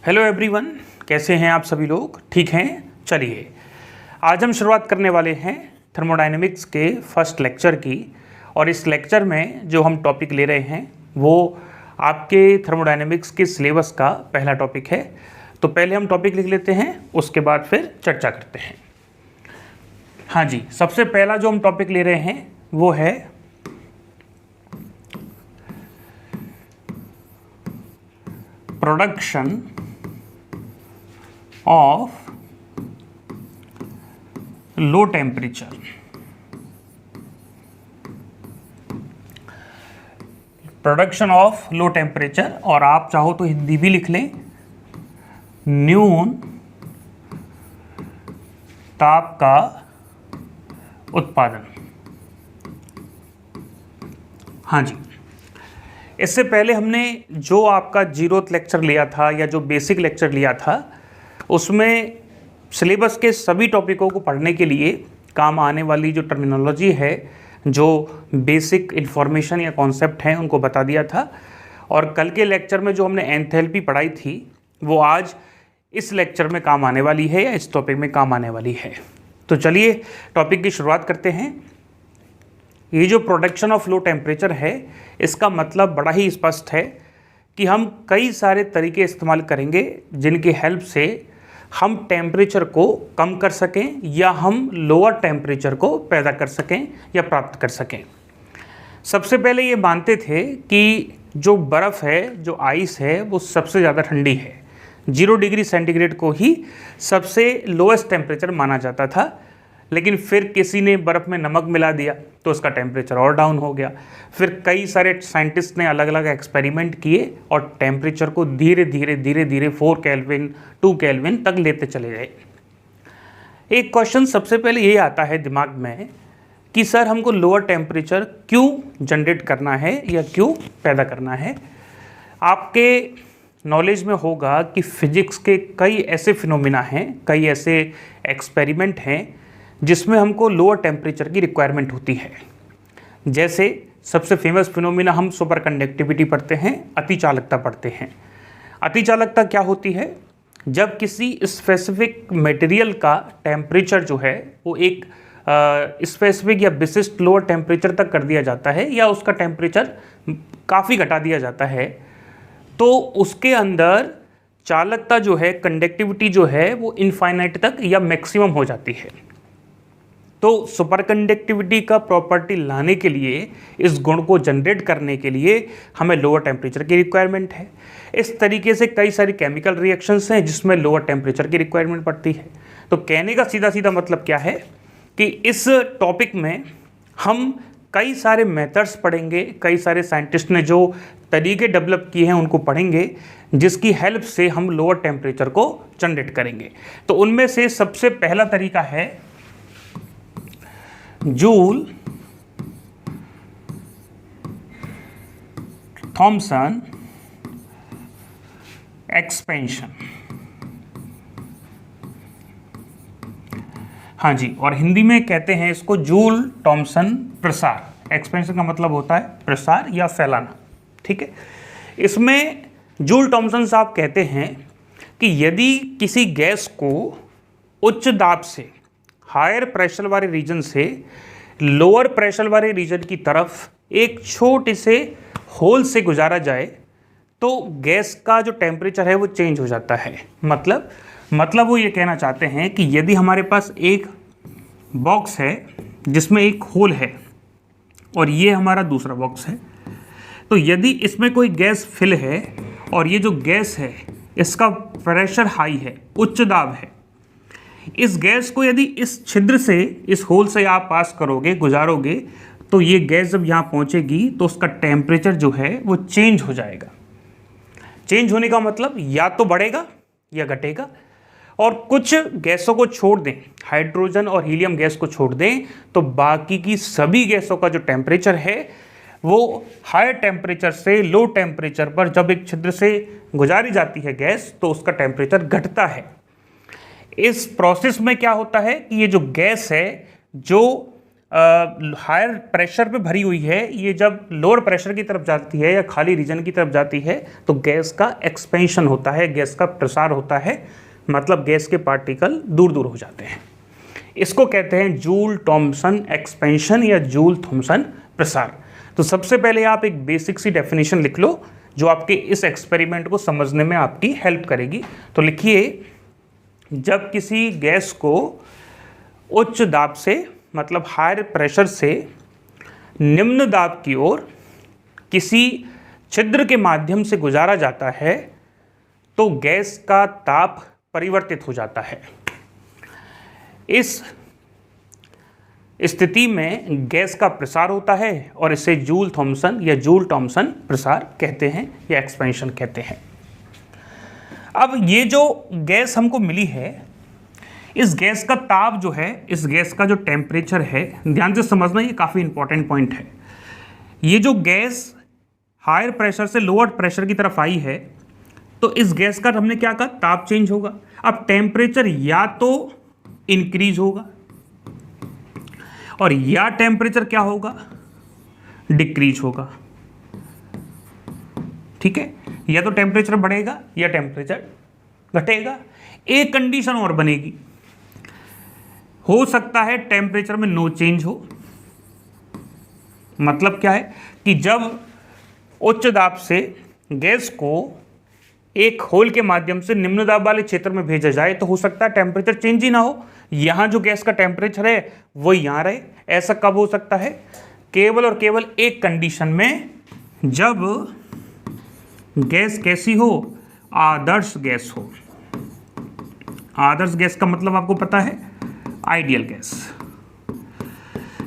Hello everyone, कैसे हैं आप सभी लोग? ठीक हैं? चलिए आज हम शुरुआत करने वाले हैं थर्मोडायनेमिक्स के फर्स्ट लेक्चर की। और इस लेक्चर में जो हम टॉपिक ले रहे हैं वो आपके थर्मोडायनेमिक्स के सिलेबस का पहला टॉपिक है। तो पहले हम टॉपिक लिख लेते हैं, उसके बाद फिर चर्चा करते हैं। हाँ जी, सबसे पहला जो हम टॉपिक ले रहे हैं वो है production of low temperature. Production of low temperature, और आप चाहो तो हिंदी भी लिख लें, न्यून ताप का उत्पादन। हाँ जी, इससे पहले हमने जो आपका 0th लेक्चर लिया था या जो बेसिक लेक्चर लिया था उसमें सिलेबस के सभी टॉपिकों को पढ़ने के लिए काम आने वाली जो टर्मिनोलॉजी है, जो बेसिक इन्फॉर्मेशन या कॉन्सेप्ट हैं, उनको बता दिया था। और कल के लेक्चर में जो हमने एंथैल्पी पढ़ाई थी वो आज इस लेक्चर में काम आने वाली है या इस टॉपिक में काम आने वाली है। तो चलिए टॉपिक की शुरुआत करते हैं। ये जो प्रोडक्शन ऑफ लो टेम्परेचर है, इसका मतलब बड़ा ही स्पष्ट है कि हम कई सारे तरीके इस्तेमाल करेंगे जिनकी हेल्प से हम टेम्परेचर को कम कर सकें या हम लोअर टेम्परेचर को पैदा कर सकें या प्राप्त कर सकें। सबसे पहले ये मानते थे कि जो बर्फ़ है, जो आइस है, वो सबसे ज़्यादा ठंडी है। 0 डिग्री सेंटीग्रेड को ही सबसे लोएस्ट टेम्परेचर माना जाता था। लेकिन फिर किसी ने बर्फ़ में नमक मिला दिया तो उसका टेम्परेचर और डाउन हो गया। फिर कई सारे साइंटिस्ट ने अलग अलग एक्सपेरिमेंट किए और टेम्परेचर को धीरे धीरे 4 केल्विन 2 केल्विन तक लेते चले गए। एक क्वेश्चन सबसे पहले ये आता है दिमाग में कि सर हमको लोअर टेम्परेचर क्यों जनरेट करना है या क्यों पैदा करना है। आपके नॉलेज में होगा कि फिजिक्स के कई ऐसे फिनोमिना हैं, कई ऐसे एक्सपेरिमेंट हैं जिसमें हमको लोअर टेम्परेचर की रिक्वायरमेंट होती है। जैसे सबसे फेमस फिनोमिना हम सुपर कंडक्टिविटी पढ़ते हैं, अतिचालकता पढ़ते हैं। अतिचालकता क्या होती है? जब किसी स्पेसिफिक मटेरियल का टेम्परेचर जो है वो एक स्पेसिफिक या विशिष्ट लोअर टेम्परेचर तक कर दिया जाता है या उसका टेम्परेचर काफ़ी घटा दिया जाता है, तो उसके अंदर चालकता जो है, कंडक्टिविटी जो है, वो इनफाइनाइट तक या मैक्सिमम हो जाती है। तो सुपर कंडक्टिविटी का प्रॉपर्टी लाने के लिए, इस गुण को जनरेट करने के लिए हमें लोअर टेम्परेचर की रिक्वायरमेंट है। इस तरीके से कई सारी केमिकल रिएक्शंस हैं जिसमें लोअर टेम्परेचर की रिक्वायरमेंट पड़ती है। तो कहने का सीधा सीधा मतलब क्या है कि इस टॉपिक में हम कई सारे मेथड्स पढ़ेंगे, कई सारे साइंटिस्ट ने जो तरीके डेवलप किए हैं उनको पढ़ेंगे जिसकी हेल्प से हम लोअर टेम्परेचर को जनरेट करेंगे। तो उनमें से सबसे पहला तरीका है जूल थॉमसन एक्सपेंशन। हाँ जी, और हिंदी में कहते हैं इसको जूल थॉमसन प्रसार। एक्सपेंशन का मतलब होता है प्रसार या फैलाना, ठीक है। इसमें जूल थॉमसन साहब कहते हैं कि यदि किसी गैस को उच्च दाब से, हायर प्रेशर वाले रीजन से लोअर प्रेशर वाले रीजन की तरफ एक छोटे से होल से गुजारा जाए तो गैस का जो टेम्परेचर है वो चेंज हो जाता है। मतलब वो ये कहना चाहते हैं कि यदि हमारे पास एक बॉक्स है जिसमें एक होल है और ये हमारा दूसरा बॉक्स है, तो यदि इसमें कोई गैस फिल है और ये जो गैस है इसका प्रेशर हाई है, उच्च दाब है, इस गैस को यदि इस छिद्र से, इस होल से आप पास करोगे, गुजारोगे, तो ये गैस जब यहाँ पहुँचेगी तो उसका टेम्परेचर जो है वो चेंज हो जाएगा। चेंज होने का मतलब या तो बढ़ेगा या घटेगा। और कुछ गैसों को छोड़ दें, हाइड्रोजन और हीलियम गैस को छोड़ दें, तो बाकी की सभी गैसों का जो टेम्परेचर है वो हाई टेम्परेचर से लो टेम्परेचर पर जब एक छिद्र से गुजारी जाती है गैस तो उसका टेम्परेचर घटता है। इस प्रोसेस में क्या होता है कि ये जो गैस है जो हायर प्रेशर पे भरी हुई है, ये जब लोअर प्रेशर की तरफ जाती है या खाली रीजन की तरफ जाती है तो गैस का एक्सपेंशन होता है, गैस का प्रसार होता है, मतलब गैस के पार्टिकल दूर दूर हो जाते हैं। इसको कहते हैं जूल थॉम्सन एक्सपेंशन या जूल थॉम्सन प्रसार। तो सबसे पहले आप एक बेसिक सी डेफिनेशन लिख लो जो आपके इस एक्सपेरिमेंट को समझने में आपकी हेल्प करेगी। तो लिखिए, जब किसी गैस को उच्च दाब से मतलब हायर प्रेशर से निम्न दाब की ओर किसी छिद्र के माध्यम से गुजारा जाता है तो गैस का ताप परिवर्तित हो जाता है। इस स्थिति में गैस का प्रसार होता है और इसे जूल थॉम्सन या जूल थॉम्सन प्रसार कहते हैं या एक्सपेंशन कहते हैं। अब ये जो गैस हमको मिली है, इस गैस का ताप जो है, इस गैस का जो टेम्परेचर है, ध्यान से समझना, ये काफ़ी इंपॉर्टेंट पॉइंट है। ये जो गैस हायर प्रेशर से लोअर प्रेशर की तरफ आई है तो इस गैस का हमने क्या कहा, ताप चेंज होगा। अब टेम्परेचर या तो इंक्रीज होगा और या टेम्परेचर क्या होगा, डिक्रीज होगा। ठीक है, या तो टेम्परेचर बढ़ेगा या टेम्परेचर घटेगा। एक कंडीशन और बनेगी, हो सकता है टेम्परेचर में नो चेंज हो। मतलब क्या है कि जब उच्च दाब से गैस को एक होल के माध्यम से निम्न दाब वाले क्षेत्र में भेजा जाए तो हो सकता है टेम्परेचर चेंज ही ना हो, यहाँ जो गैस का टेम्परेचर है वो यहाँ रहे। ऐसा कब हो सकता है, केवल और केवल एक कंडीशन में, जब गैस कैसी हो, आदर्श गैस हो। आदर्श गैस का मतलब आपको पता है, आइडियल गैस।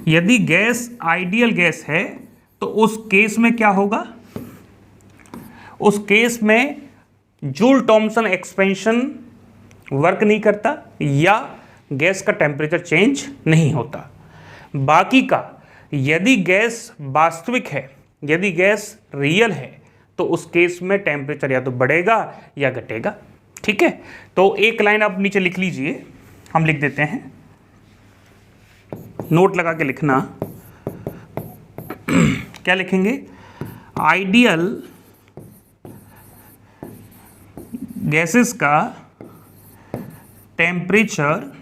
यदि गैस आइडियल गैस है तो उस केस में क्या होगा, उस केस में जूल थॉम्सन एक्सपेंशन वर्क नहीं करता या गैस का टेम्परेचर चेंज नहीं होता। बाकी का, यदि गैस वास्तविक है, यदि गैस रियल है तो उस केस में टेम्परेचर या तो बढ़ेगा या घटेगा। ठीक है, तो एक लाइन आप नीचे लिख लीजिए, हम लिख देते हैं, नोट लगा के लिखना। क्या लिखेंगे, आइडियल गैसेस का टेम्परेचर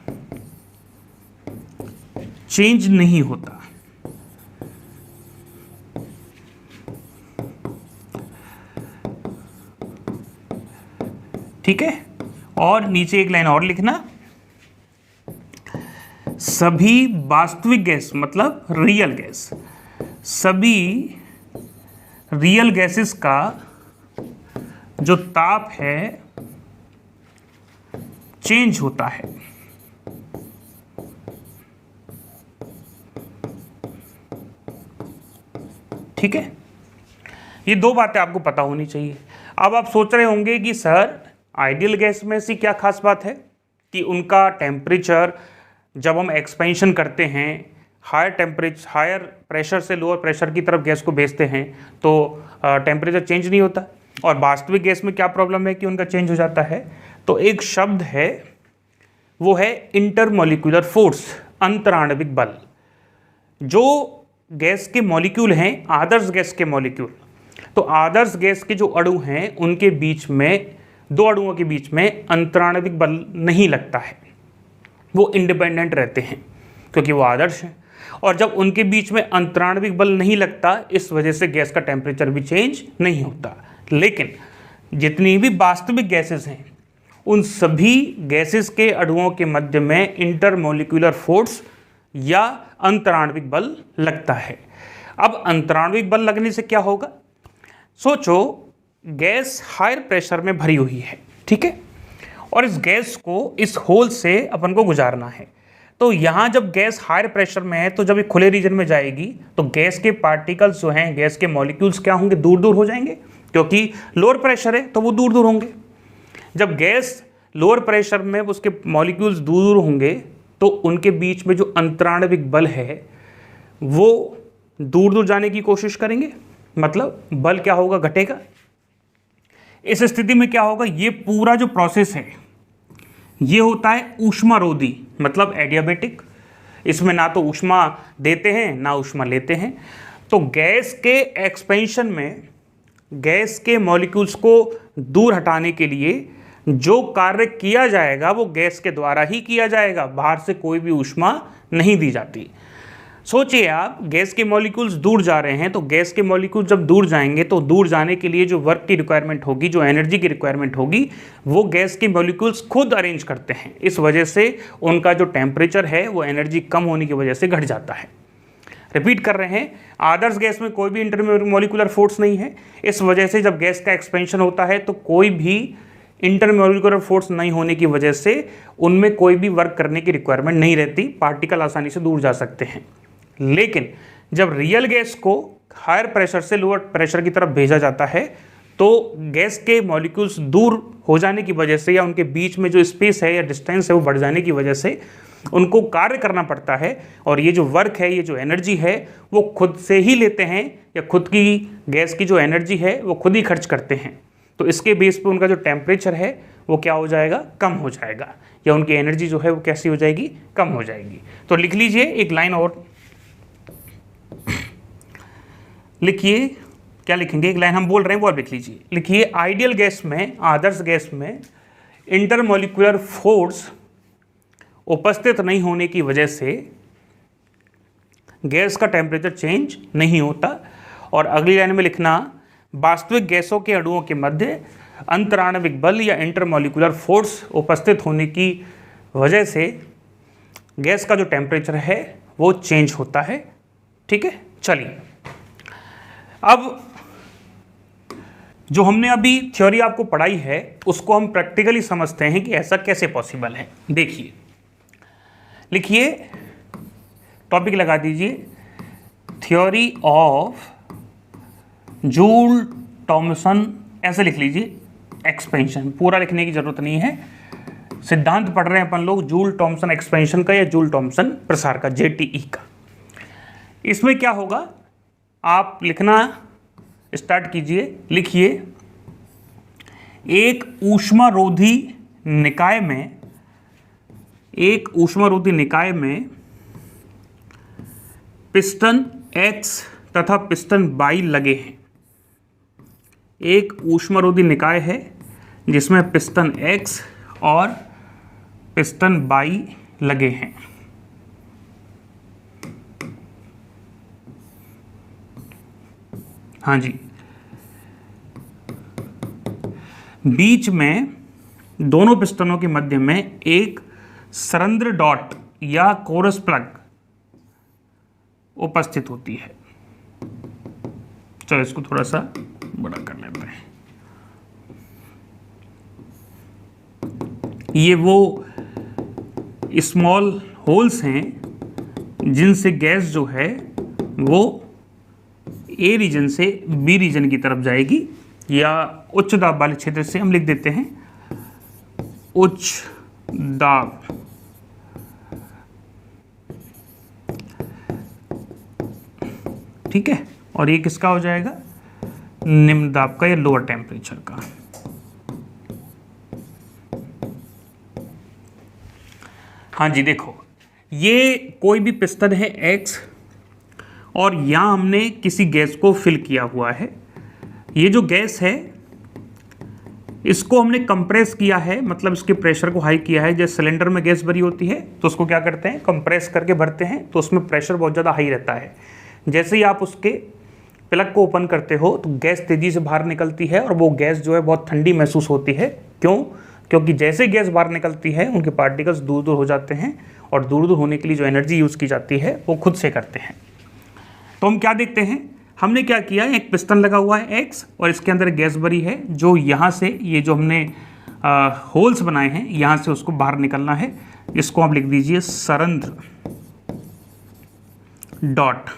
चेंज नहीं होता। ठीक है, और नीचे एक लाइन और लिखना, सभी वास्तविक गैस मतलब रियल गैस, सभी रियल गैसेस का जो ताप है चेंज होता है। ठीक है, ये दो बातें आपको पता होनी चाहिए। अब आप सोच रहे होंगे कि सर आइडियल गैस में से क्या खास बात है कि उनका टेम्परेचर जब हम एक्सपेंशन करते हैं, हायर प्रेशर से लोअर प्रेशर की तरफ गैस को भेजते हैं तो टेम्परेचर चेंज नहीं होता, और वास्तविक गैस में क्या प्रॉब्लम है कि उनका चेंज हो जाता है। तो एक शब्द है, वो है इंटरमॉलिक्यूलर फोर्स, अंतराण्विक बल। जो गैस के मॉलिक्यूल हैं, आदर्श गैस के मॉलिक्यूल, तो आदर्श गैस के जो अणु हैं उनके बीच में, दो अणुओं के बीच में अंतराण्विक बल नहीं लगता है, वो इंडिपेंडेंट रहते हैं क्योंकि वो आदर्श हैं। और जब उनके बीच में अंतराण्विक बल नहीं लगता, इस वजह से गैस का टेम्परेचर भी चेंज नहीं होता। लेकिन जितनी भी वास्तविक गैसेस हैं, उन सभी गैसेस के अणुओं के मध्य में इंटरमॉलिक्यूलर फोर्स या अंतराण्विक बल लगता है। अब अंतराण्विक बल लगने से क्या होगा, सोचो गैस हायर प्रेशर में भरी हुई है, ठीक है, और इस गैस को इस होल से अपन को गुजारना है। तो यहाँ जब गैस हायर प्रेशर में है तो जब ये खुले रीजन में जाएगी तो गैस के पार्टिकल्स जो हैं, गैस के मॉलिक्यूल्स क्या होंगे, दूर दूर हो जाएंगे, क्योंकि लोअर प्रेशर है तो वो दूर दूर होंगे। जब गैस लोअर प्रेशर में उसके मॉलिक्यूल्स दूर दूर होंगे तो उनके बीच में जो अंतराण्विक बल है वो दूर दूर जाने की कोशिश करेंगे, मतलब बल क्या होगा, घटेगा। इस स्थिति में क्या होगा, ये पूरा जो प्रोसेस है ये होता है ऊष्मारोधी, मतलब एडियाबेटिक। इसमें ना तो ऊष्मा देते हैं ना ऊष्मा लेते हैं। तो गैस के एक्सपेंशन में गैस के मॉलिक्यूल्स को दूर हटाने के लिए जो कार्य किया जाएगा वो गैस के द्वारा ही किया जाएगा, बाहर से कोई भी ऊष्मा नहीं दी जाती। सोचिए आप, गैस के मॉलिक्यूल्स दूर जा रहे हैं, तो गैस के मॉलिक्यूल्स जब दूर जाएंगे तो दूर जाने के लिए जो वर्क की रिक्वायरमेंट होगी, जो एनर्जी की रिक्वायरमेंट होगी, वो गैस के मॉलिक्यूल्स खुद अरेंज करते हैं। इस वजह से उनका जो टेम्परेचर है वो एनर्जी कम होने की वजह से घट जाता है। रिपीट कर रहे हैं, आदर्श गैस में कोई भी इंटरमोलिकुलर फोर्स नहीं है। इस वजह से जब गैस का एक्सपेंशन होता है तो कोई भी इंटरमोलिकुलर फोर्स नहीं होने की वजह से उनमें कोई भी वर्क करने की रिक्वायरमेंट नहीं रहती, पार्टिकल आसानी से दूर जा सकते हैं। लेकिन जब रियल गैस को हायर प्रेशर से लोअर प्रेशर की तरफ भेजा जाता है तो गैस के मॉलिक्यूल्स दूर हो जाने की वजह से या उनके बीच में जो स्पेस है या डिस्टेंस है वो बढ़ जाने की वजह से उनको कार्य करना पड़ता है, और ये जो वर्क है, ये जो एनर्जी है, वो खुद से ही लेते हैं या खुद की गैस की जो एनर्जी है वो खुद ही खर्च करते हैं। तो इसके बेस पे उनका जो टेम्परेचर है वो क्या हो जाएगा, कम हो जाएगा, या उनकी एनर्जी जो है वो कैसी हो जाएगी, कम हो जाएगी। तो लिख लीजिए एक लाइन और लिखिए, क्या लिखेंगे, एक लाइन हम बोल रहे हैं वो आप लिख लीजिए। लिखिए, आइडियल गैस में, आदर्श गैस में इंटरमोलिकुलर फोर्स उपस्थित नहीं होने की वजह से गैस का टेम्परेचर चेंज नहीं होता। और अगली लाइन में लिखना, वास्तविक गैसों के अणुओं के मध्य अंतराणविक बल या इंटरमोलिकुलर फोर्स उपस्थित होने की वजह से गैस का जो टेम्परेचर है वो चेंज होता है। ठीक है, चलिए अब जो हमने अभी थ्योरी आपको पढ़ाई है उसको हम प्रैक्टिकली समझते हैं कि ऐसा कैसे पॉसिबल है। देखिए, लिखिए, टॉपिक लगा दीजिए, थ्योरी ऑफ जूल थॉमसन, ऐसे लिख लीजिए, एक्सपेंशन। पूरा लिखने की जरूरत नहीं है, सिद्धांत पढ़ रहे हैं अपन लोग जूल थॉमसन एक्सपेंशन का या जूल थॉमसन प्रसार का, JTE का। इसमें क्या होगा, आप लिखना स्टार्ट कीजिए। लिखिए, एक ऊष्मारोधी निकाय में, एक ऊष्मारोधी निकाय में पिस्टन X तथा पिस्टन Y लगे हैं। एक ऊष्मारोधी निकाय है जिसमें पिस्टन X और पिस्टन Y लगे हैं। हाँ जी, बीच में दोनों पिस्टनों के मध्य में एक सरंध्र डॉट या कोरस प्लग उपस्थित होती है। चलो इसको थोड़ा सा बड़ा कर लेते हैं। ये वो स्मॉल होल्स हैं जिनसे गैस जो है वो ए रीजन से बी रीजन की तरफ जाएगी, या उच्च दाब वाले क्षेत्र से हम लिख देते हैं उच्च दाब, ठीक है, और ये किसका हो जाएगा, निम्न दाब का या लोअर टेम्परेचर का। हाँ जी, देखो, ये कोई भी पिस्टन है X और यहाँ हमने किसी गैस को फिल किया हुआ है। ये जो गैस है इसको हमने कंप्रेस किया है, मतलब इसके प्रेशर को हाई किया है। जैसे सिलेंडर में गैस भरी होती है तो उसको क्या करते हैं, कंप्रेस करके भरते हैं, तो उसमें प्रेशर बहुत ज़्यादा हाई रहता है। जैसे ही आप उसके प्लग को ओपन करते हो तो गैस तेज़ी से बाहर निकलती है, और वो गैस जो है बहुत ठंडी महसूस होती है। क्यों? क्योंकि जैसे गैस बाहर निकलती है उनके पार्टिकल्स दूर दूर हो जाते हैं, और दूर दूर होने के लिए जो एनर्जी यूज़ की जाती है वो खुद से करते हैं। तो हम क्या देखते हैं, हमने क्या किया, एक पिस्टन लगा हुआ है X और इसके अंदर गैस भरी है, जो यहाँ से ये जो हमने होल्स बनाए हैं यहाँ से उसको बाहर निकलना है। इसको आप लिख दीजिए सरंध्र डॉट।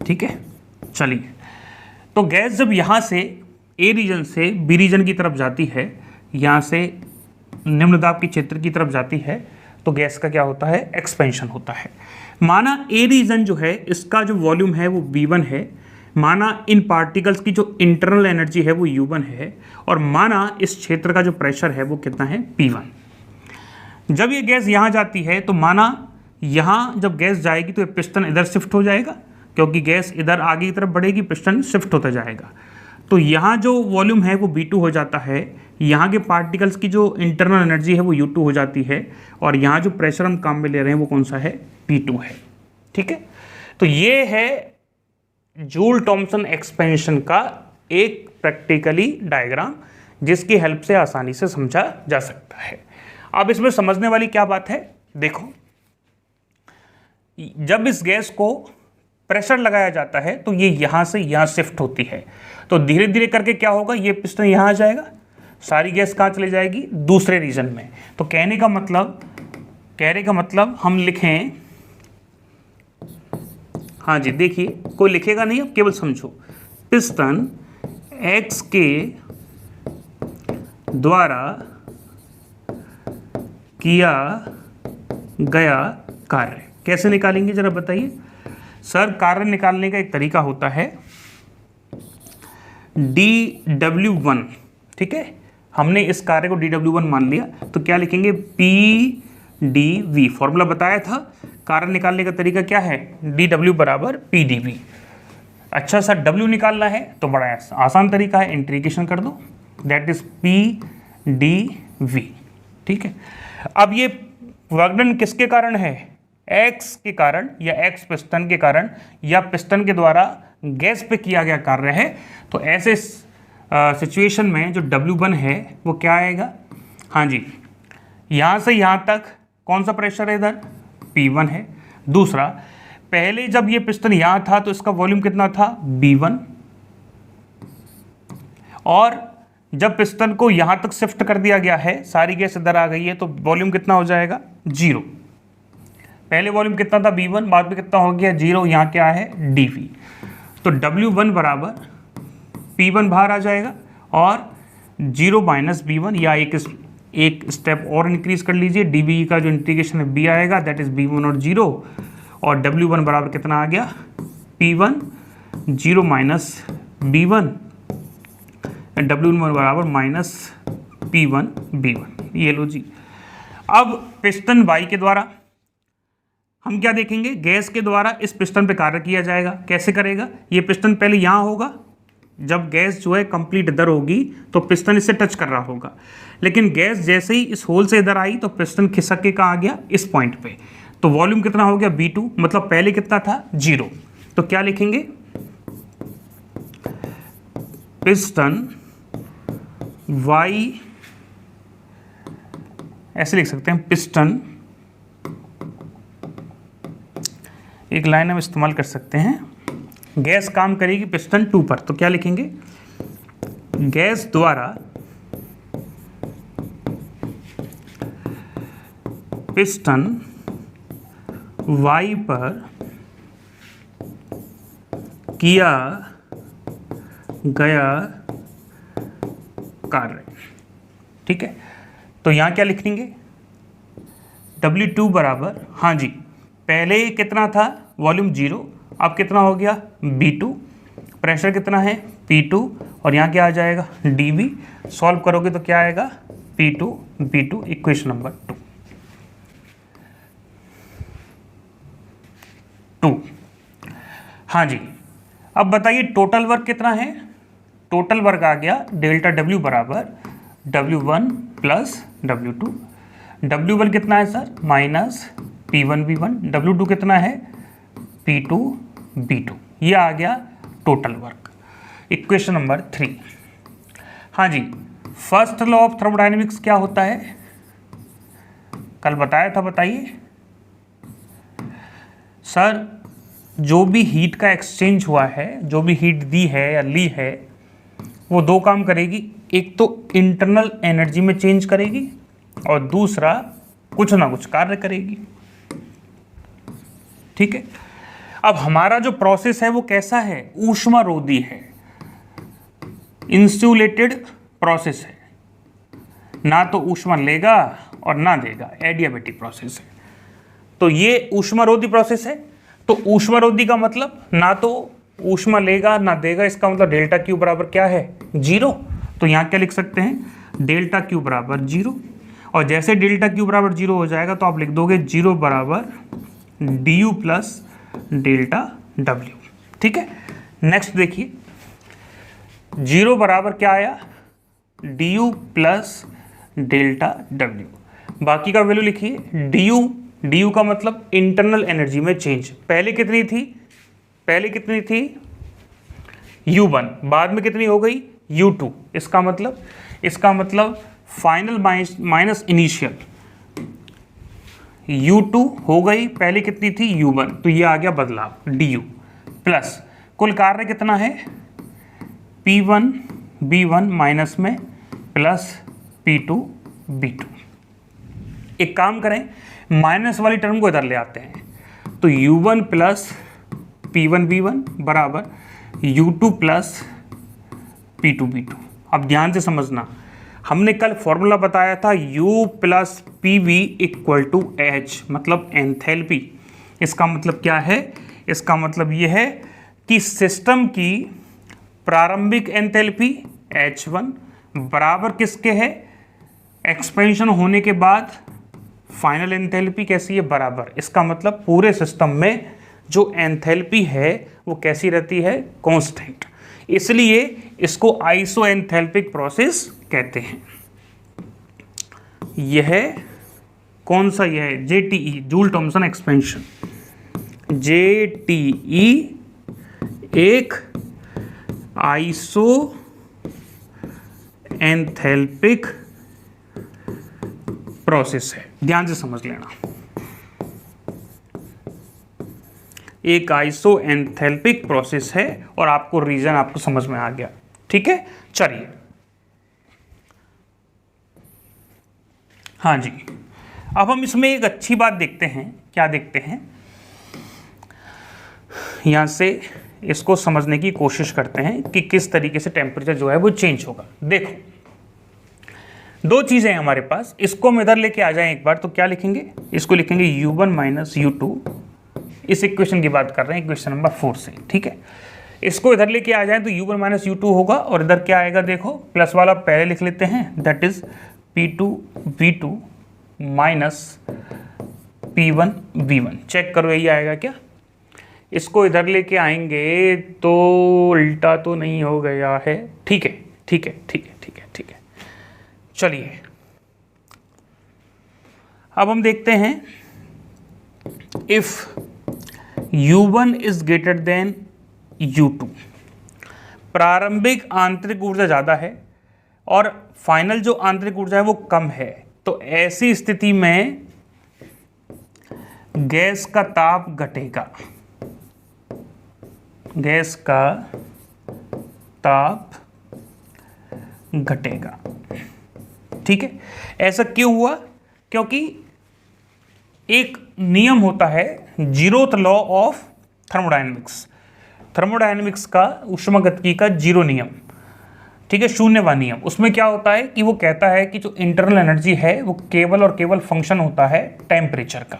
ठीक है, चलिए, तो गैस जब यहाँ से ए रीजन से बी रीजन की तरफ जाती है, यहाँ से निम्न दाब के क्षेत्र की तरफ जाती है, तो गैस का क्या होता है, एक्सपेंशन होता है। माना ए रीजन जो है इसका जो वॉल्यूम है वो V1 है, माना इन पार्टिकल्स की जो इंटरनल एनर्जी है वो U1 है, और माना इस क्षेत्र का जो प्रेशर है वो कितना है P1। जब ये गैस यहाँ जाती है तो माना यहाँ जब गैस जाएगी तो ये पिस्टन इधर शिफ्ट हो जाएगा, क्योंकि गैस इधर आगे की तरफ बढ़ेगी, पिस्टन शिफ्ट होता जाएगा। तो यहाँ जो वॉल्यूम है वो V2 हो जाता है, यहाँ के पार्टिकल्स की जो इंटरनल एनर्जी है वो U2 हो जाती है, और यहाँ जो प्रेशर हम काम में ले रहे हैं वो कौन सा है, P2 है। ठीक है, तो ये है जूल थॉमसन एक्सपेंशन का एक प्रैक्टिकली डायग्राम, जिसकी हेल्प से आसानी से समझा जा सकता है। अब इसमें समझने वाली क्या बात है, देखो जब इस गैस को प्रेशर लगाया जाता है तो ये यहाँ से यहाँ शिफ्ट होती है, तो धीरे धीरे करके क्या होगा, ये पिस्टन यहाँ आ जाएगा, सारी गैस कहाँ चले जाएगी, दूसरे रीजन में। तो कहने का मतलब हम लिखें, हाँ जी देखिए, कोई लिखेगा नहीं, अब केवल समझो, पिस्टन X के द्वारा किया गया कार्य कैसे निकालेंगे जरा बताइए। सर कार्य निकालने का एक तरीका होता है dW1, ठीक है, हमने इस कार्य को dW1 मान लिया, तो क्या लिखेंगे PdV, फॉर्मूला बताया था, कार्य निकालने का तरीका क्या है, dW बराबर PdV। अच्छा सर W निकालना है तो बड़ा आसान तरीका है, इंटीग्रेशन कर दो, दैट इज PdV। ठीक है, अब ये वर्कडन किसके कारण है, X के कारण, या X पिस्टन के कारण, या पिस्टन के द्वारा गैस पे किया गया कार्य है। तो ऐसे सिचुएशन में जो W1 है वो क्या आएगा, हाँ जी, यहाँ से यहाँ तक कौन सा प्रेशर है, इधर P1 है। दूसरा, पहले जब ये पिस्टन यहाँ था तो इसका वॉल्यूम कितना था, B1, और जब पिस्टन को यहाँ तक शिफ्ट कर दिया गया है, सारी गैस इधर आ गई है, तो वॉल्यूम कितना हो जाएगा, 0। पहले वॉल्यूम कितना था B1, बाद में कितना हो गया 0, यहाँ क्या है dV। तो W1 बराबर P1 बाहर आ जाएगा, और 0 माइनस B1, या एक स्टेप और इंक्रीज कर लीजिए, dV का जो इंटीग्रेशन है B आएगा, दैट इज B1 और 0, और W1 बराबर कितना आ गया, P1, 0 माइनस B1, W1 बराबर माइनस P1 B1। ये लो जी। अब पिस्टन Y के द्वारा हम क्या देखेंगे, गैस के द्वारा इस पिस्टन पे कार्य किया जाएगा। कैसे करेगा, ये पिस्टन पहले यहाँ होगा, जब गैस जो है कंप्लीट इधर होगी तो पिस्टन इससे टच कर रहा होगा, लेकिन गैस जैसे ही इस होल से इधर आई तो पिस्टन खिसक के कहाँ आ गया, इस पॉइंट पे। तो वॉल्यूम कितना हो गया V2, मतलब पहले कितना था 0। तो क्या लिखेंगे, पिस्टन Y, ऐसे लिख सकते हैं, पिस्टन, एक लाइन हम इस्तेमाल कर सकते हैं, गैस काम करेगी पिस्टन 2 पर, तो क्या लिखेंगे, गैस द्वारा पिस्टन Y पर किया गया कार्य। ठीक है, तो यहाँ क्या लिखेंगे, W2 बराबर, हाँ जी, पहले कितना था वॉल्यूम 0, अब कितना हो गया B2, प्रेशर कितना है P2, और यहाँ क्या आ जाएगा dV। सॉल्व करोगे तो क्या आएगा P2 B2, इक्वेशन नंबर 2। हाँ जी, अब बताइए टोटल वर्क कितना है, टोटल वर्क आ गया डेल्टा W बराबर W1 प्लस W2। W1 कितना है sir, minus P1 B1, W2 कितना है P2 B2, ये आ गया टोटल वर्क, इक्वेशन नंबर 3। हाँ जी, फर्स्ट लॉ ऑफ थर्मोडायनेमिक्स क्या होता है, कल बताया था, बताइए सर। जो भी हीट का एक्सचेंज हुआ है, जो भी हीट दी है या ली है, वो दो काम करेगी, एक तो इंटरनल एनर्जी में चेंज करेगी, और दूसरा कुछ ना कुछ कार्य करेगी। ठीक है, अब हमारा जो प्रोसेस है वो कैसा है, ऊष्मारोधी है, इंसुलेटेड प्रोसेस है, ना तो ऊष्मा लेगा और ना देगा, एडियाबैटिक प्रोसेस है। तो ये ऊष्मारोधी प्रोसेस है, तो ऊष्मारोधी का मतलब ना तो ऊष्मा लेगा ना देगा, इसका मतलब डेल्टा क्यू बराबर क्या है, 0। तो यहाँ क्या लिख सकते हैं, डेल्टा क्यू बराबर 0। और जैसे डेल्टा क्यू बराबर 0 हो जाएगा तो आप लिख दोगे 0 बराबर D you plus delta W. ठीक है, नेक्स्ट देखिए, 0 बराबर क्या आया, D you plus delta W. बाकी का वैल्यू लिखिए, डी यू का मतलब इंटरनल एनर्जी में चेंज। पहले कितनी थी U1, बाद में कितनी हो गई U2। इसका मतलब फाइनल माइनस इनिशियल, U2 हो गई, पहले कितनी थी U1, तो ये आ गया बदलाव DU प्लस कुल कार्य कितना है P1 B1 माइनस में प्लस P2 B2। एक काम करें, माइनस वाली टर्म को इधर ले आते हैं, तो U1 प्लस P1 B1 बराबर U2 प्लस P2 B2। अब ध्यान से समझना, हमने कल फॉर्मूला बताया था U plus PV equal to H, मतलब एंथैल्पी। इसका मतलब क्या है, इसका मतलब ये है कि सिस्टम की प्रारंभिक एंथैल्पी H1 बराबर किसके है, एक्सपेंशन होने के बाद फाइनल एंथैल्पी कैसी है, बराबर। इसका मतलब पूरे सिस्टम में जो एंथैल्पी है वो कैसी रहती है, कांस्टेंट। इसलिए इसको आइसोएंथैल्पिक प्रोसेस कहते हैं। यह कौन सा, यह है JTE, Joule Thomson expansion. JTE एक आइसो एंथैल्पिक प्रोसेस है, ध्यान से समझ लेना। एक आइसो एंथैल्पिक प्रोसेस है और आपको रीजन आपको समझ में आ गया। ठीक है, चलिए हाँ जी, अब हम इसमें एक अच्छी बात देखते हैं। क्या देखते हैं, यहां से इसको समझने की कोशिश करते हैं कि किस तरीके से टेम्परेचर जो है वो चेंज होगा। देखो, दो चीजें हैं हमारे पास, इसको हम इधर लेके आ जाएं एक बार, तो क्या लिखेंगे, इसको लिखेंगे U1 माइनस U2। इस इक्वेशन की बात कर रहे हैं, इक्वेशन नंबर 4 से। ठीक है, इसको इधर लेके आ जाएं तो U1 माइनस U2 होगा, और इधर क्या आएगा, देखो प्लस वाला पहले लिख लेते हैं, that is P2 V2 minus P1 V1। Check करो यही आएगा क्या। इसको इधर लेके आएंगे तो उल्टा तो नहीं हो गया है। ठीक है, ठीक है, ठीक है, ठीक है, ठीक है, चलिए अब हम देखते हैं, if U1 is greater than U2, प्रारंभिक आंतरिक ऊर्जा ज़्यादा है और फाइनल जो आंतरिक ऊर्जा है वो कम है, तो ऐसी स्थिति में गैस का ताप घटेगा, गैस का ताप घटेगा। ठीक है, ऐसा क्यों हुआ, क्योंकि एक नियम होता है, zeroth law of thermodynamics, thermodynamics का ऊष्मागतिकी का जीरो नियम। ठीक है, शून्यवान नियम। उसमें क्या होता है कि वो कहता है कि जो इंटरनल एनर्जी है वो केवल और केवल फंक्शन होता है टेम्परेचर का।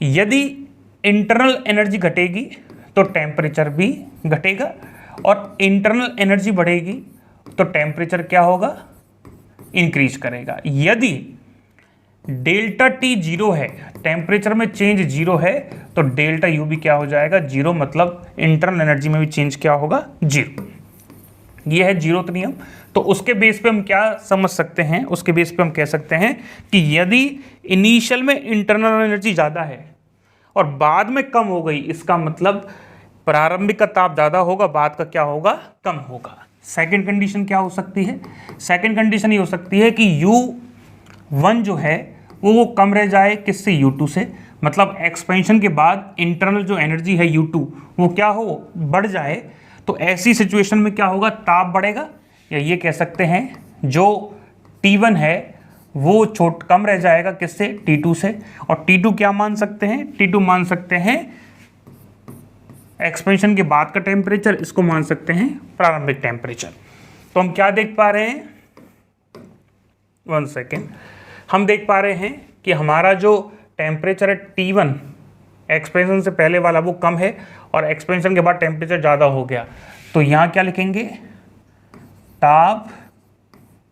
यदि इंटरनल एनर्जी घटेगी तो टेम्परेचर भी घटेगा, और इंटरनल एनर्जी बढ़ेगी तो टेम्परेचर क्या होगा, इंक्रीज करेगा। यदि डेल्टा टी जीरो है, टेम्परेचर में चेंज जीरो है, तो डेल्टा यू भी क्या हो जाएगा, जीरो, मतलब इंटरनल एनर्जी में भी चेंज क्या होगा, जीरो। यह है जीरोथ नियम। तो उसके बेस पे हम क्या समझ सकते हैं, उसके बेस पे हम कह सकते हैं कि यदि इनिशियल में इंटरनल एनर्जी ज़्यादा है और बाद में कम हो गई, इसका मतलब प्रारंभिक का ताप ज़्यादा होगा, बाद का क्या होगा, कम होगा। सेकंड कंडीशन क्या हो सकती है, सेकंड कंडीशन ये हो सकती है कि U1 जो है वो कम रह जाए, किससे, U2 से, मतलब एक्सपेंशन के बाद इंटरनल जो एनर्जी है U2 वो क्या हो, बढ़ जाए। तो ऐसी सिचुएशन में क्या होगा, ताप बढ़ेगा, या ये कह सकते हैं जो T1 है वो कम रह जाएगा, किससे, T2 से। और T2 क्या मान सकते हैं, T2 मान सकते हैं एक्सपेंशन के बाद का टेम्परेचर, इसको मान सकते हैं प्रारंभिक टेम्परेचर। तो हम क्या देख पा रहे हैं, 1 सेकेंड, हम देख पा रहे हैं कि हमारा जो टेम्परेचर है T1 एक्सपेंशन से पहले वाला वो कम है और एक्सपेंशन के बाद टेम्परेचर ज़्यादा हो गया, तो यहाँ क्या लिखेंगे, ताप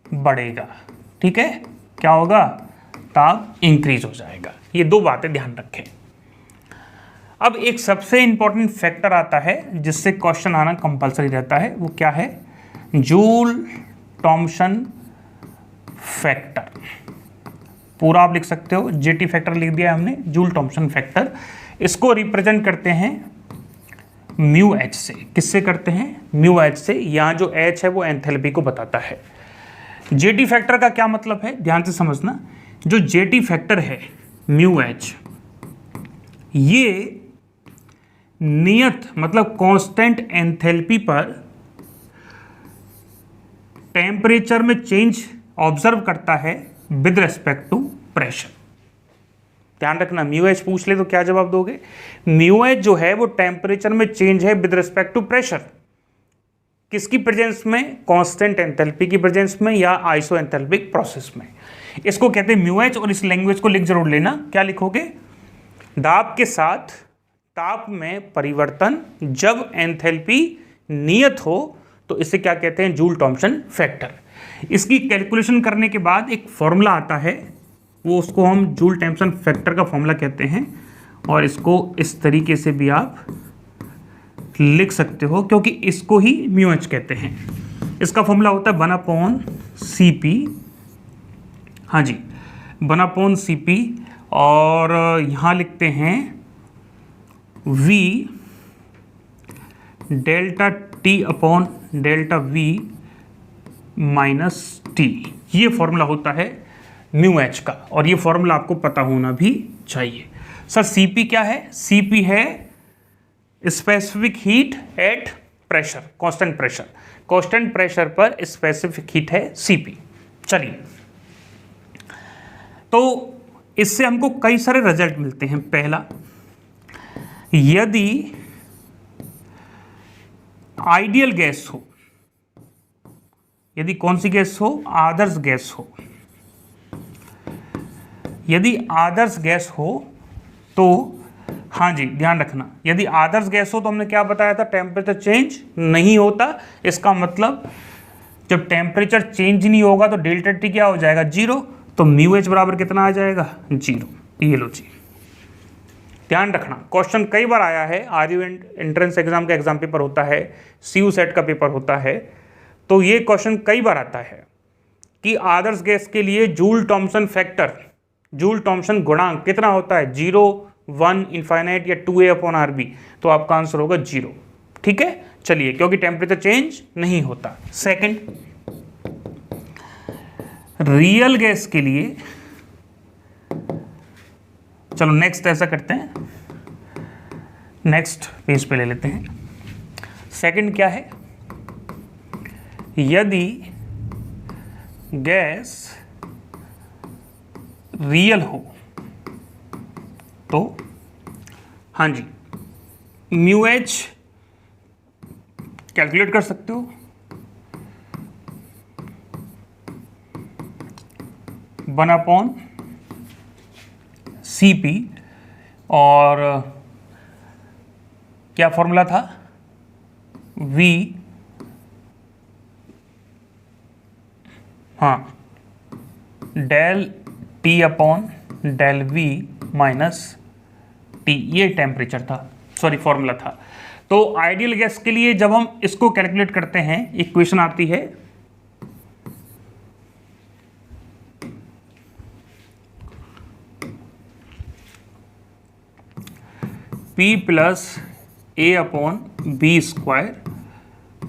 बढ़ेगा। ठीक है, क्या होगा, ताप इंक्रीज हो जाएगा। ये दो बातें ध्यान रखें। अब एक सबसे इंपॉर्टेंट फैक्टर आता है जिससे क्वेश्चन आना कंपलसरी रहता है, वो क्या है, जूल थॉम्सन फैक्टर। पूरा आप लिख सकते हो, जेटी फैक्टर लिख दिया हमने, जूल थॉम्सन फैक्टर। इसको रिप्रेजेंट करते हैं म्यू एच से। किससे करते हैं, म्यू एच से। यहाँ जो एच है वो एंथैल्पी को बताता है। जेटी फैक्टर का क्या मतलब है, ध्यान से समझना। जो जेटी फैक्टर है म्यू एच, ये नियत मतलब कांस्टेंट एंथैल्पी पर टेम्परेचर में चेंज ऑब्जर्व करता है विद रिस्पेक्ट टू प्रेशर। ध्यान रखना, म्यू एच पूछ ले तो क्या जवाब दोगे, म्यू एच जो है वो टेम्परेचर में चेंज है विद रिस्पेक्ट टू प्रेशर। किसकी प्रेजेंस में, कांस्टेंट एंथैल्पी की प्रेजेंस में या आइसो एंथैल्पिक प्रोसेस में। इसको कहते हैं म्यू एच। और इस लैंग्वेज को लिख जरूर लेना। क्या लिखोगे, दाब के साथ ताप में परिवर्तन जब एंथैल्पी नियत हो तो इसे क्या कहते हैं, जूल थॉम्सन फैक्टर। इसकी कैलकुलेशन करने के बाद एक फॉर्मूला आता है, वो उसको हम जूल थॉम्सन फैक्टर का फॉर्मूला कहते हैं। और इसको इस तरीके से भी आप लिख सकते हो क्योंकि इसको ही म्यू एच कहते हैं। इसका फॉर्मूला होता है 1/Cp। हाँ जी, 1/Cp। और यहाँ लिखते हैं V delta T upon delta V minus T। ये फॉर्मूला होता है म्यू एच का, और ये फॉर्मूला आपको पता होना भी चाहिए। सर Cp क्या है, Cp है specific heat at pressure, constant pressure. Constant pressure पर स्पेसिफिक हीट है Cp। चलिए, तो इससे हमको कई सारे रिजल्ट मिलते हैं। पहला, यदि आइडियल गैस हो, यदि कौन सी गैस हो, आदर्श गैस हो, यदि आदर्श गैस हो तो, हाँ जी ध्यान रखना, यदि आदर्श गैस हो तो हमने क्या बताया था, टेम्परेचर चेंज नहीं होता। इसका मतलब जब टेम्परेचर चेंज नहीं होगा तो डेल्टा टी क्या हो जाएगा, 0। तो म्यू एच बराबर कितना आ जाएगा, 0। ये लो जी, ध्यान रखना। क्वेश्चन कई बार आया है, आरयू एंट्रेंस एग्जाम का एग्जाम पेपर होता है, सीयू सेट का पेपर होता है, तो ये क्वेश्चन कई बार आता है कि आदर्श गैस के लिए joule Thompson factor, joule Thompson गुणांक कितना होता है, 0, 1, इनफाइनाइट या 2a/RB। तो आपका आंसर होगा 0। ठीक है, चलिए, क्योंकि टेम्परेचर चेंज नहीं होता। सेकंड, रियल गैस के लिए, चलो नेक्स्ट ऐसा करते हैं, नेक्स्ट पेज पे ले लेते हैं। सेकंड क्या है, यदि गैस रियल हो तो, हाँ जी, म्यू एच कैलकुलेट कर सकते हो, 1/Cp। और क्या फॉर्मूला था, V, हाँ, del T upon del V minus T। ये टेम्परेचर था, सॉरी फॉर्मूला था। तो आइडियल गैस के लिए जब हम इसको कैलकुलेट करते हैं, इक्वेशन आती है P plus A/B²,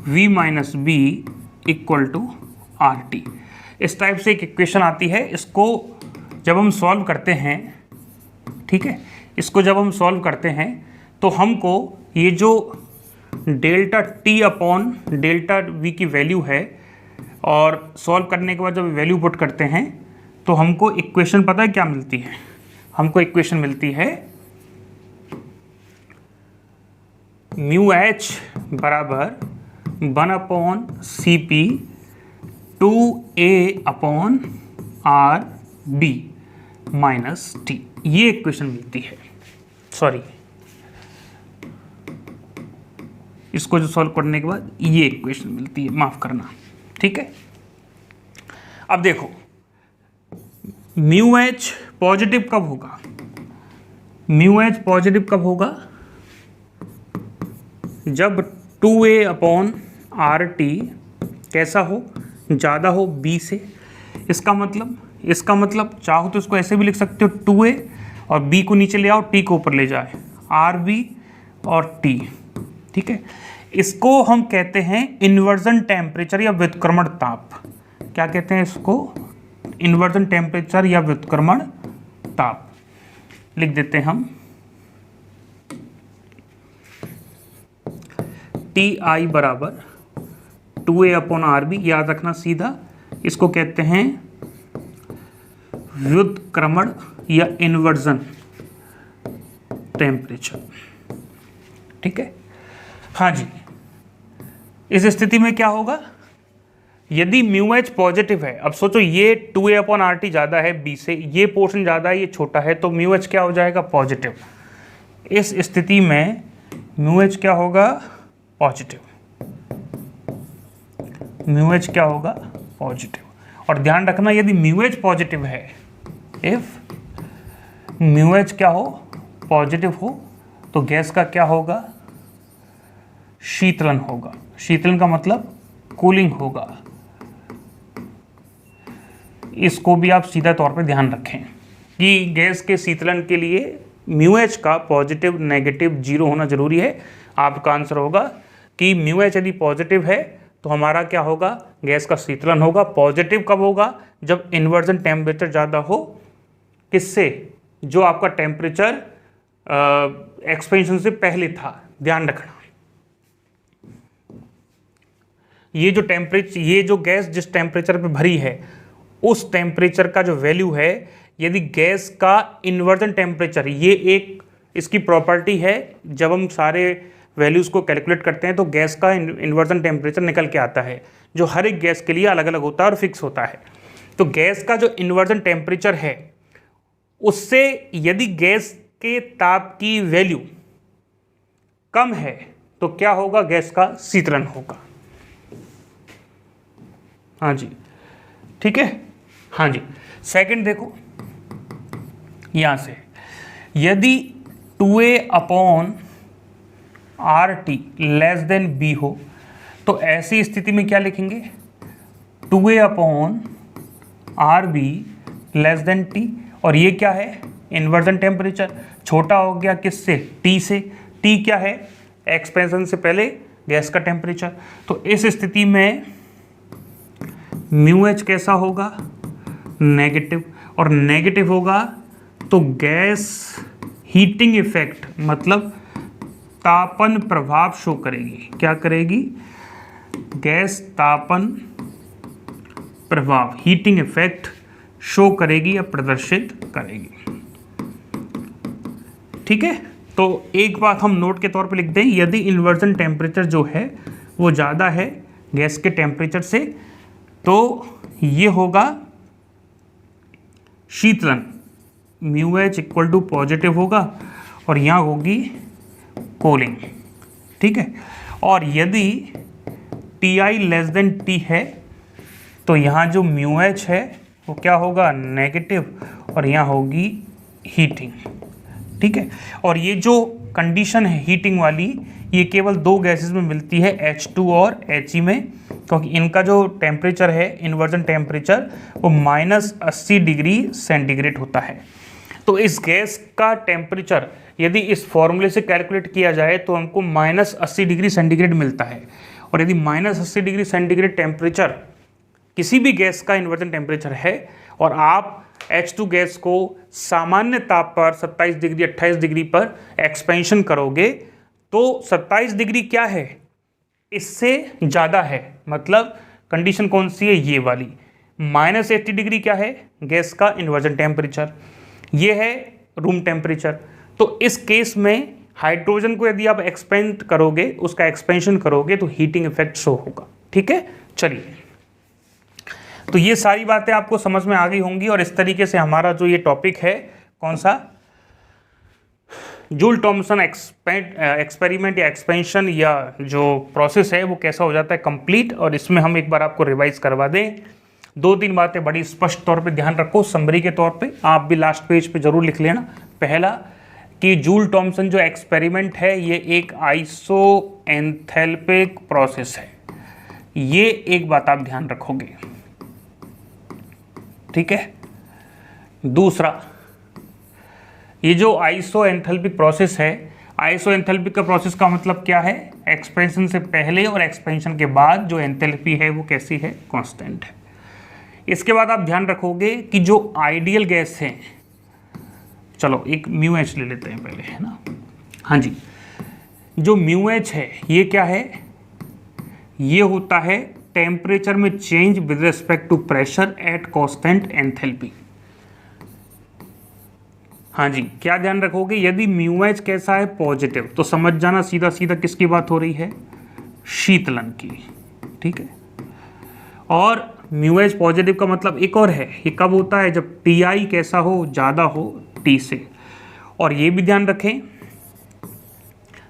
V minus B equal to RT। इस टाइप से एक इक्वेशन आती है। इसको जब हम सॉल्व करते हैं, ठीक है, इसको जब हम सॉल्व करते हैं तो हमको ये जो delta T upon delta V की वैल्यू है, और सॉल्व करने के बाद जब वैल्यू पुट करते हैं तो हमको इक्वेशन पता है क्या मिलती है, हमको इक्वेशन मिलती है म्यू एच बराबर 1/Cp 2a/RB माइनस T। ये इक्वेशन मिलती है। सॉरी, इसको जो सॉल्व करने के बाद ये इक्वेशन मिलती है, माफ करना, ठीक है। अब देखो म्यू एच पॉजिटिव कब होगा, म्यू एच पॉजिटिव कब होगा, जब 2a अपॉन आर टी कैसा हो, ज़्यादा हो b से। इसका मतलब चाहो तो इसको ऐसे भी लिख सकते हो 2a और b को नीचे ले आओ, t को ऊपर ले जाए, rb और t, ठीक है। इसको हम कहते हैं इन्वर्जन टेम्परेचर या व्युत्क्रमण ताप। क्या कहते हैं इसको, इन्वर्जन टेम्परेचर या व्युत्क्रमण ताप। लिख देते हैं हम Ti बराबर 2a अपॉन आर बी, याद रखना सीधा, इसको कहते हैं व्युत्क्रमण या इन्वर्जन टेम्परेचर, ठीक है। हाँ जी, इस स्थिति में क्या होगा, यदि म्यू एच पॉजिटिव है, अब सोचो ये 2a अपॉन आर टी ज़्यादा है b से, ये पोर्शन ज़्यादा है, ये छोटा है, तो म्यू एच क्या हो जाएगा, पॉजिटिव। इस स्थिति में म्यू एच क्या होगा, पॉजिटिव, म्यू एच क्या होगा, पॉजिटिव। और ध्यान रखना यदि म्यू एच पॉजिटिव है, इफ म्यू एच क्या हो, पॉजिटिव हो, तो गैस का क्या होगा, शीतलन होगा। शीतलन का मतलब कूलिंग होगा। इसको भी आप सीधा तौर पे ध्यान रखें कि गैस के शीतलन के लिए म्यू एच का पॉजिटिव नेगेटिव जीरो होना जरूरी है। आपका आंसर होगा कि म्यू एच यदि पॉजिटिव है तो हमारा क्या होगा, गैस का शीतलन होगा। पॉजिटिव कब होगा, जब इन्वर्जन टेम्परेचर ज़्यादा हो, किससे, जो आपका टेम्परेचर एक्सपेंशन से पहले था। ध्यान रखना ये जो गैस जिस टेम्परेचर पे भरी है उस टेम्परेचर का जो वैल्यू है, यदि गैस का इन्वर्जन टेम्परेचर, ये एक इसकी प्रॉपर्टी है, जब हम सारे वैल्यूज़ को कैलकुलेट करते हैं तो गैस का इन्वर्जन टेम्परेचर निकल के आता है, जो हर एक गैस के लिए अलग अलग होता है और फिक्स होता है। तो गैस का जो इन्वर्जन टेम्परेचर है उससे यदि गैस के ताप की वैल्यू कम है तो क्या होगा, गैस का शीतलन होगा। हाँ जी, ठीक है। हाँ जी, सेकंड देखो, यहां से यदि 2a upon R T less than B हो तो ऐसी स्थिति में क्या लिखेंगे, 2a upon R B less than T. और ये क्या है, इन्वर्जन टेम्परेचर, छोटा हो गया किससे, टी से। टी क्या है, एक्सपेंशन से पहले गैस का टेम्परेचर। तो इस स्थिति में म्यू एच कैसा होगा, नेगेटिव। और नेगेटिव होगा तो गैस हीटिंग इफेक्ट मतलब तापन प्रभाव शो करेगी। क्या करेगी, गैस तापन प्रभाव, हीटिंग इफेक्ट शो करेगी या प्रदर्शित करेगी, ठीक है। तो एक बात हम नोट के तौर पे लिख दें, यदि इन्वर्जन टेम्परेचर जो है वो ज़्यादा है गैस के टेम्परेचर से तो ये होगा शीतलन, mu H equal to positive होगा और यहाँ होगी कूलिंग, ठीक है। और यदि T I less than T है तो यहाँ जो म्यू एच है वो क्या होगा, नेगेटिव, और यहाँ होगी हीटिंग, ठीक है। और ये जो कंडीशन है हीटिंग वाली, ये केवल दो गैसेस में मिलती है, H2 और He में, क्योंकि इनका जो टेम्परेचर है, इन्वर्जन टेम्परेचर, वो -80 डिग्री सेंटीग्रेड होता है। तो इस गैस का टेम्परेचर यदि इस फॉर्मूले से कैलकुलेट किया जाए तो हमको -80 डिग्री सेंटीग्रेड मिलता है। और यदि -80 डिग्री सेंटीग्रेड टेम्परेचर किसी भी गैस का इन्वर्जन टेम्परेचर है और आप H2 गैस को सामान्य ताप पर 27 डिग्री 28 डिग्री पर एक्सपेंशन करोगे तो 27 डिग्री क्या है, इससे ज़्यादा है। मतलब कंडीशन कौन सी है, ये वाली। -80 डिग्री क्या है, गैस का इन्वर्जन टेम्परेचर, ये है रूम टेम्परेचर। तो इस केस में हाइड्रोजन को यदि आप एक्सपेंड करोगे, उसका एक्सपेंशन करोगे तो हीटिंग इफेक्ट शो होगा, ठीक है। चलिए, तो ये सारी बातें आपको समझ में आ गई होंगी और इस तरीके से हमारा जो ये टॉपिक है, कौन सा, जूल थॉमसन एक्सपेरिमेंट या एक्सपेंशन या जो प्रोसेस है वो कैसा हो जाता है कंप्लीट। और इसमें हम एक बार आपको रिवाइज करवा दें, 2-3 बातें बड़ी स्पष्ट तौर पे ध्यान रखो समरी के तौर पे, आप भी लास्ट पेज पे जरूर लिख लेना। पहला कि जूल थॉमसन जो एक्सपेरिमेंट है ये एक आइसोएंथैल्पिक प्रोसेस है, ये एक बात आप ध्यान रखोगे, ठीक है। दूसरा, ये जो आइसोएंथैल्पिक प्रोसेस है, आइसोएंथैल्पिक का प्रोसेस का मतलब क्या है, एक्सपेंशन से पहले और एक्सपेंशन के बाद जो एंथैल्पी है वो कैसी है, कांस्टेंट है। इसके बाद आप ध्यान रखोगे कि जो आइडियल गैस है, चलो एक म्यू एच ले लेते हैं पहले, है ना। हाँ जी, जो म्यू एच है ये क्या है, ये होता है टेम्परेचर में change with respect to pressure at constant enthalpy. हाँ जी, क्या ध्यान रखोगे, यदि म्यू एच कैसा है, पॉजिटिव, तो समझ जाना सीधा सीधा किसकी बात हो रही है, शीतलन की, ठीक है। और म्यू एच पॉजिटिव का मतलब एक और है, ये कब होता है, जब टी आई कैसा हो, ज़्यादा हो टी से। और ये भी ध्यान रखें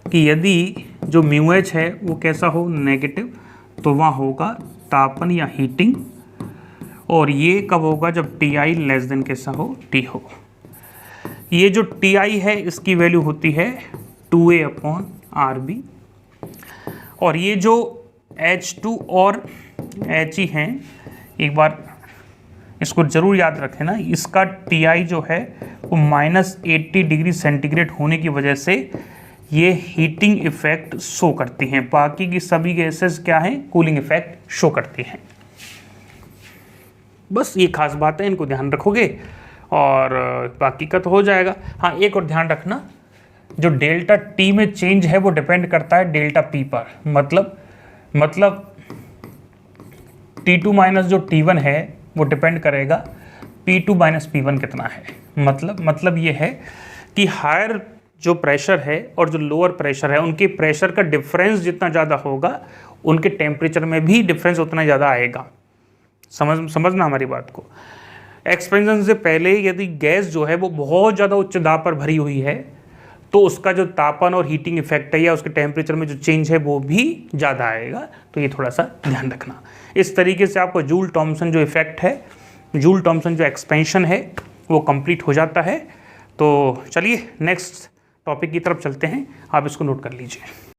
कि यदि जो म्यू एच है वो कैसा हो, नेगेटिव, तो वहाँ होगा तापन या हीटिंग। और ये कब होगा, जब टी आई लेस देन कैसा हो, टी हो। ये जो टी आई है इसकी वैल्यू होती है 2A/RB। और ये जो H2 और He हैं, एक बार इसको ज़रूर याद रखें ना, इसका टी आई जो है वो -80 डिग्री सेंटीग्रेड होने की वजह से ये हीटिंग इफेक्ट शो करती हैं। बाकी की सभी गैसेस क्या हैं, कूलिंग इफेक्ट शो करती हैं। बस ये खास बात है, इनको ध्यान रखोगे और बाकी का तो हो जाएगा। हाँ, एक और ध्यान रखना, जो डेल्टा टी में चेंज है वो डिपेंड करता है डेल्टा पी पर। मतलब T2 माइनस जो T1 है वो डिपेंड करेगा P2 माइनस P1 कितना है। मतलब ये है कि हायर जो प्रेशर है और जो लोअर प्रेशर है, उनके प्रेशर का डिफरेंस जितना ज़्यादा होगा उनके टेम्परेचर में भी डिफरेंस उतना ज़्यादा आएगा। समझना हमारी बात को। एक्सपेंशन से पहले यदि गैस जो है वो बहुत ज़्यादा उच्च दाब पर भरी हुई है तो उसका जो तापमान और हीटिंग इफेक्ट है या उसके टेम्परेचर में जो चेंज है वो भी ज़्यादा आएगा। तो ये थोड़ा सा ध्यान रखना। इस तरीके से आपको जूल थॉमसन जो इफेक्ट है, जूल थॉमसन जो एक्सपेंशन है वो कंप्लीट हो जाता है। तो चलिए नेक्स्ट टॉपिक की तरफ चलते हैं, आप इसको नोट कर लीजिए।